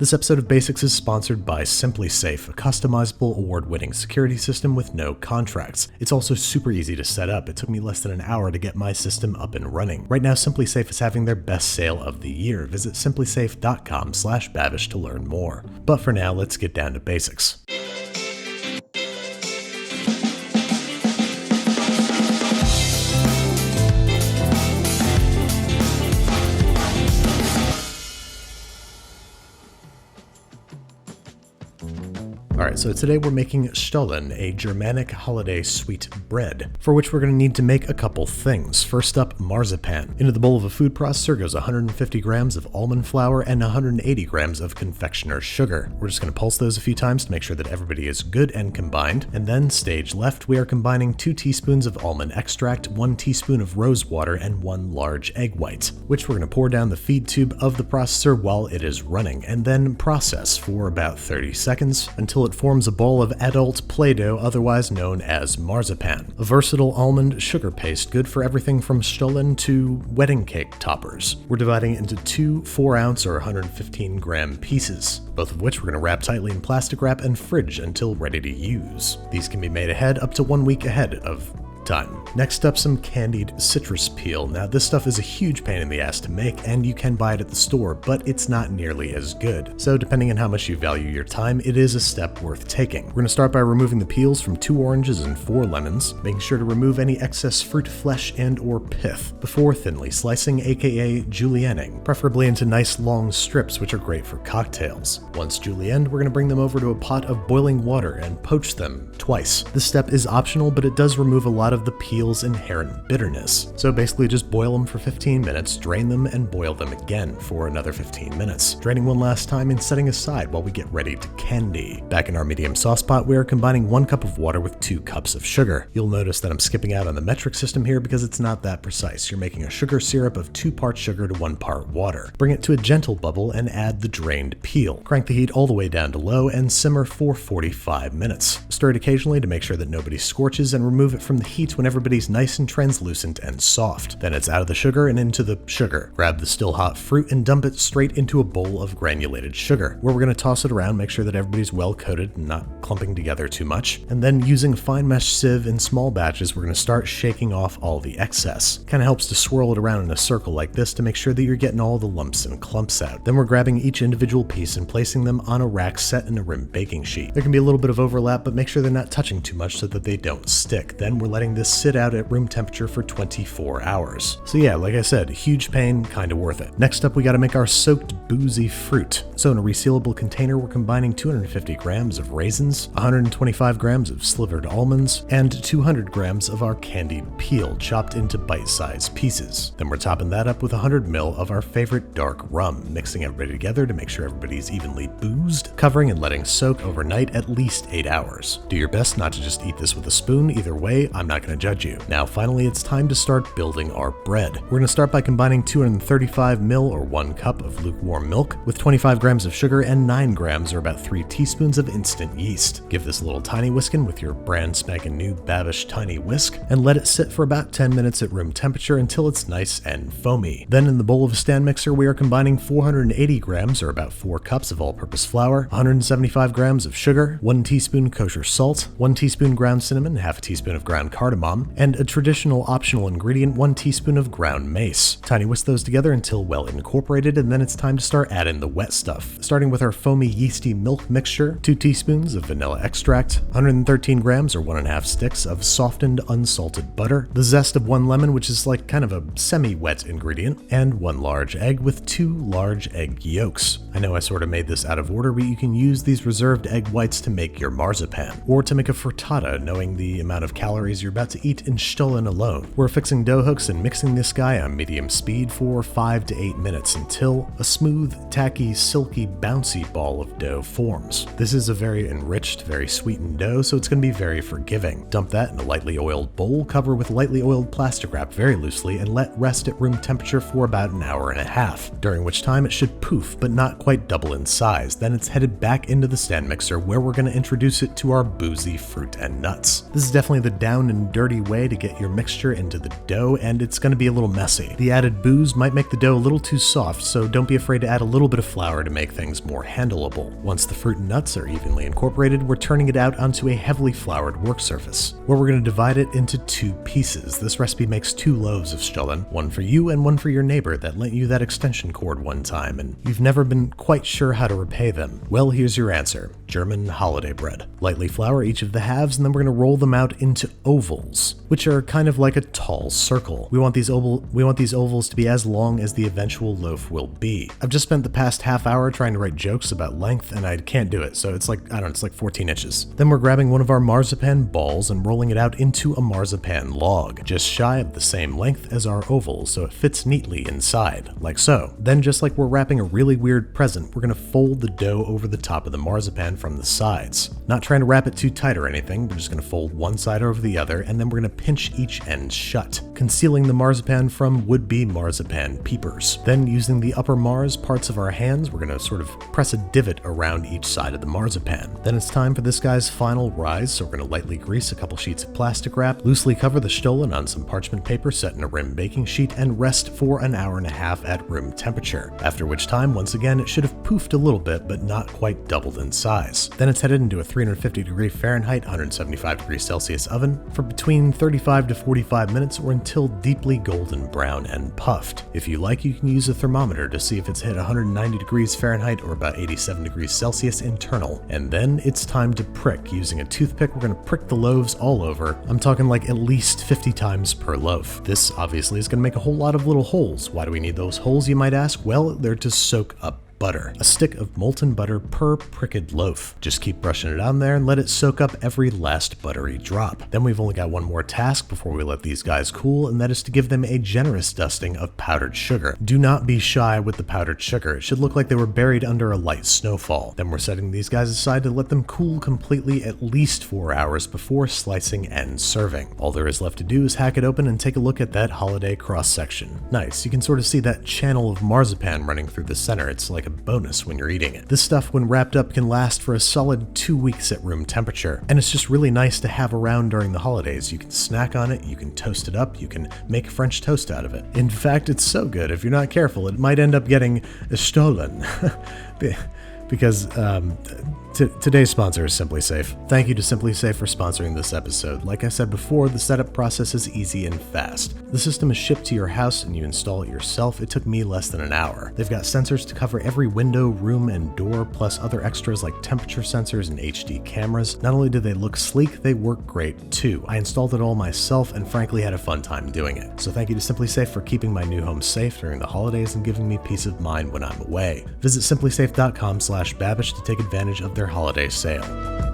This episode of Basics is sponsored by SimpliSafe, a customizable award-winning security system with no contracts. It's also super easy to set up. It took me less than an hour to get my system up and running. Right now, SimpliSafe is having their best sale of the year. Visit simplisafe.com/Babish to learn more. But for now, let's get down to basics. Alright, so today we're making Stollen, a Germanic holiday sweet bread, for which we're going to need to make a couple things. First up, marzipan. Into the bowl of a food processor goes 150 grams of almond flour and 180 grams of confectioner's sugar. We're just going to pulse those a few times to make sure that everybody is good and combined. And then, stage left, we are combining 2 teaspoons of almond extract, 1 teaspoon of rose water, and 1 large egg white, which we're going to pour down the feed tube of the processor while it is running, and then process for about 30 seconds until it forms a ball of adult Play-Doh, otherwise known as marzipan, a versatile almond sugar paste good for everything from Stollen to wedding cake toppers. We're dividing it into 2 4-ounce or 115 gram pieces, both of which we're going to wrap tightly in plastic wrap and fridge until ready to use. These can be made ahead up to 1 week ahead of time. Next up, some candied citrus peel. Now this stuff is a huge pain in the ass to make, and you can buy it at the store, but it's not nearly as good. So depending on how much you value your time, it is a step worth taking. We're going to start by removing the peels from 2 oranges and 4 lemons, making sure to remove any excess fruit flesh and or pith, before thinly slicing, aka julienning, preferably into nice long strips, which are great for cocktails. Once julienned, we're going to bring them over to a pot of boiling water and poach them twice. This step is optional, but it does remove a lot of the peel's inherent bitterness. So basically just boil them for 15 minutes, drain them, and boil them again for another 15 minutes, draining one last time and setting aside while we get ready to candy. Back in our medium sauce pot, we are combining 1 cup of water with 2 cups of sugar. You'll notice that I'm skipping out on the metric system here because it's not that precise. You're making a sugar syrup of 2 parts sugar to 1 part water. Bring it to a gentle bubble and add the drained peel. Crank the heat all the way down to low and simmer for 45 minutes. Stir it occasionally to make sure that nobody scorches, and remove it from the heat when everybody's nice and translucent and soft. Then it's out of the sugar and into the sugar. Grab the still hot fruit and dump it straight into a bowl of granulated sugar, where we're going to toss it around, make sure that everybody's well coated and not clumping together too much. And then using a fine mesh sieve in small batches, we're going to start shaking off all the excess. Kind of helps to swirl it around in a circle like this to make sure that you're getting all the lumps and clumps out. Then we're grabbing each individual piece and placing them on a rack set in a rimmed baking sheet. There can be a little bit of overlap, but make sure they're not touching too much so that they don't stick. Then we're letting this sit out at room temperature for 24 hours. So yeah, like I said, huge pain, kinda worth it. Next up, we gotta make our soaked boozy fruit. So in a resealable container, we're combining 250 grams of raisins, 125 grams of slivered almonds, and 200 grams of our candied peel chopped into bite-sized pieces. Then we're topping that up with 100 ml of our favorite dark rum, mixing everybody together to make sure everybody's evenly boozed, covering and letting soak overnight at least 8 hours. Do your best not to just eat this with a spoon. Either way, I'm not gonna judge you. Now finally, it's time to start building our bread. We're going to start by combining 235 ml or 1 cup of lukewarm milk with 25 grams of sugar and 9 grams or about 3 teaspoons of instant yeast. Give this a little tiny whiskin with your brand spanking new Babish tiny whisk and let it sit for about 10 minutes at room temperature until it's nice and foamy. Then in the bowl of a stand mixer, we are combining 480 grams or about 4 cups of all-purpose flour, 175 grams of sugar, 1 teaspoon kosher salt, 1 teaspoon ground cinnamon, half a teaspoon of ground cardamom, and a traditional optional ingredient, 1 teaspoon of ground mace. Tiny whisk those together until well incorporated, and then it's time to start adding the wet stuff. Starting with our foamy yeasty milk mixture, 2 teaspoons of vanilla extract, 113 grams or 1.5 sticks of softened unsalted butter, the zest of 1 lemon, which is like kind of a semi-wet ingredient, and 1 large egg with 2 large egg yolks. I know I sort of made this out of order, but you can use these reserved egg whites to make your marzipan, or to make a frittata, knowing the amount of calories you're about to eat in Stollen alone. We're fixing dough hooks and mixing this guy on medium speed for 5 to 8 minutes until a smooth, tacky, silky, bouncy ball of dough forms. This is a very enriched, very sweetened dough, so it's going to be very forgiving. Dump that in a lightly oiled bowl, cover with lightly oiled plastic wrap very loosely, and let rest at room temperature for about an hour and a half, during which time it should poof, but not quite double in size. Then it's headed back into the stand mixer, where we're going to introduce it to our boozy fruit and nuts. This is definitely the down and and dirty way to get your mixture into the dough, and it's going to be a little messy. The added booze might make the dough a little too soft, so don't be afraid to add a little bit of flour to make things more handleable. Once the fruit and nuts are evenly incorporated, we're turning it out onto a heavily floured work surface, where we're going to divide it into 2 pieces. This recipe makes 2 loaves of Stollen, one for you and one for your neighbor that lent you that extension cord one time, and you've never been quite sure how to repay them. Well, here's your answer. German holiday bread. Lightly flour each of the halves, and then we're going to roll them out into ovals, which are kind of like a tall circle. We want these ovals to be as long as the eventual loaf will be. I've just spent the past half hour trying to write jokes about length, and I can't do it, so it's like, I don't know, it's like 14 inches. Then we're grabbing one of our marzipan balls and rolling it out into a marzipan log, just shy of the same length as our oval, so it fits neatly inside, like so. Then, just like we're wrapping a really weird present, we're going to fold the dough over the top of the marzipan from the sides. Not trying to wrap it too tight or anything, we're just going to fold one side over the other, and then we're going to pinch each end shut, concealing the marzipan from would-be marzipan peepers. Then, using the upper Mars parts of our hands, we're going to sort of press a divot around each side of the marzipan. Then it's time for this guy's final rise, so we're going to lightly grease a couple sheets of plastic wrap, loosely cover the Stollen on some parchment paper set in a rim baking sheet, and rest for an hour and a half at room temperature, after which time, once again, it should have poofed a little bit, but not quite doubled in size. Then it's headed into a 350°F, 175°C oven for between 35 to 45 minutes or until deeply golden brown and puffed. If you like, you can use a thermometer to see if it's hit 190°F or about 87°C internal. And then it's time to prick. Using a toothpick, we're going to prick the loaves all over. I'm talking like at least 50 times per loaf. This obviously is going to make a whole lot of little holes. Why do we need those holes, you might ask? Well, they're to soak up butter. A stick of molten butter per pricked loaf. Just keep brushing it on there and let it soak up every last buttery drop. Then we've only got one more task before we let these guys cool, and that is to give them a generous dusting of powdered sugar. Do not be shy with the powdered sugar. It should look like they were buried under a light snowfall. Then we're setting these guys aside to let them cool completely at least 4 hours before slicing and serving. All there is left to do is hack it open and take a look at that holiday cross-section. Nice, you can sort of see that channel of marzipan running through the center. It's like a bonus when you're eating it. This stuff, when wrapped up, can last for a solid 2 weeks at room temperature, and it's just really nice to have around during the holidays. You can snack on it, you can toast it up, you can make French toast out of it. In fact, it's so good, if you're not careful, it might end up getting stolen. Because today's sponsor is Simply Safe. Thank you to Simply Safe for sponsoring this episode. Like I said before, the setup process is easy and fast. The system is shipped to your house and you install it yourself. It took me less than an hour. They've got sensors to cover every window, room, and door, plus other extras like temperature sensors and HD cameras. Not only do they look sleek, they work great too. I installed it all myself and frankly had a fun time doing it. So thank you to Simply Safe for keeping my new home safe during the holidays and giving me peace of mind when I'm away. Visit simplysafe.com/Babish to take advantage of their holiday sale.